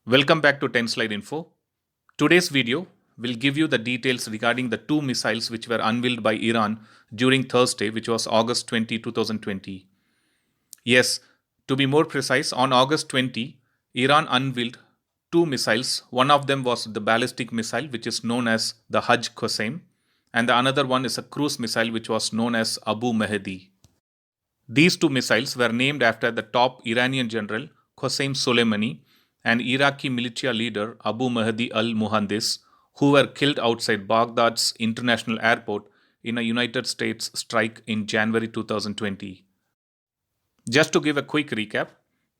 Welcome back to 10 Slide Info. Today's video will give you the details regarding the two missiles which were unveiled by Iran during Thursday, which was August 20, 2020. Yes, to be more precise, on August 20, Iran unveiled two missiles. One of them was the ballistic missile, which is known as the Hajj Qasem, and the another one is a cruise missile, which was known as Abu Mahdi. These two missiles were named after the top Iranian general Qasem Soleimani and Iraqi militia leader Abu Mahdi al-Muhandis, who were killed outside Baghdad's international airport in a United States strike in January 2020. Just to give a quick recap,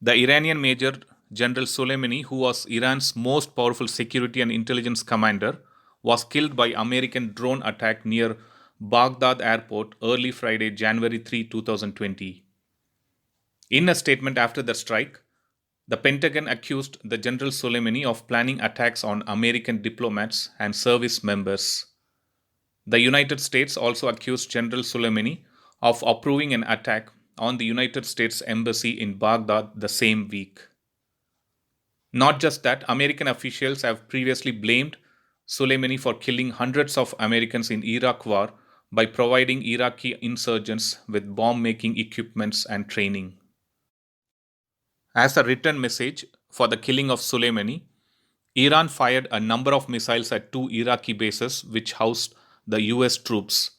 the Iranian Major General Soleimani, who was Iran's most powerful security and intelligence commander, was killed by American drone attack near Baghdad airport early Friday, January 3, 2020. In a statement after the strike, the Pentagon accused the General Soleimani of planning attacks on American diplomats and service members. The United States also accused General Soleimani of approving an attack on the United States Embassy in Baghdad the same week. Not just that, American officials have previously blamed Soleimani for killing hundreds of Americans in Iraq war by providing Iraqi insurgents with bomb-making equipments and training. As a written message for the killing of Soleimani, Iran fired a number of missiles at two Iraqi bases which housed the US troops.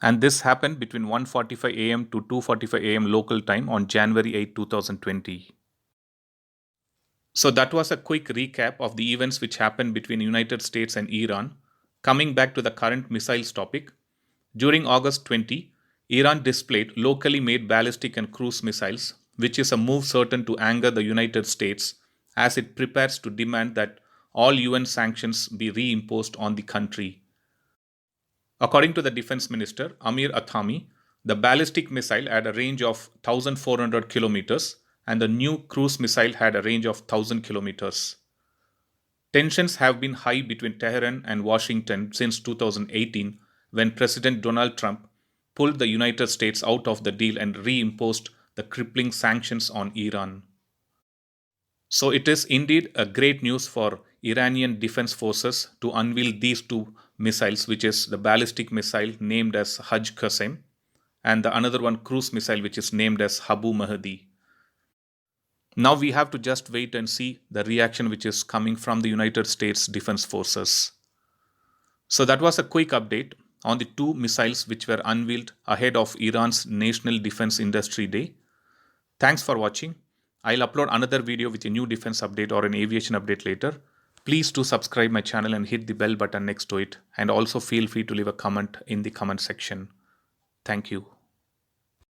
And this happened between 1:45 am to 2:45 am local time on January 8, 2020. So that was a quick recap of the events which happened between United States and Iran. Coming back to the current missiles topic, during August 20, Iran displayed locally made ballistic and cruise missiles, which is a move certain to anger the United States as it prepares to demand that all UN sanctions be reimposed on the country. According to the defense minister, Amir Athami, the ballistic missile had a range of 1,400 kilometers and the new cruise missile had a range of 1,000 kilometers. Tensions have been high between Tehran and Washington since 2018 when President Donald Trump pulled the United States out of the deal and reimposed the crippling sanctions on Iran. So it is indeed a great news for Iranian defense forces to unveil these two missiles, which is the ballistic missile named as Hajj Qasem and the another one cruise missile which is named as Abu Mahdi. Now we have to just wait and see the reaction which is coming from the United States Defense Forces. So that was a quick update on the two missiles which were unveiled ahead of Iran's National Defense Industry Day. Thanks for watching. I'll upload another video with a new defense update or an aviation update later. Please do subscribe my channel and hit the bell button next to it, and also feel free to leave a comment in the comment section. Thank you.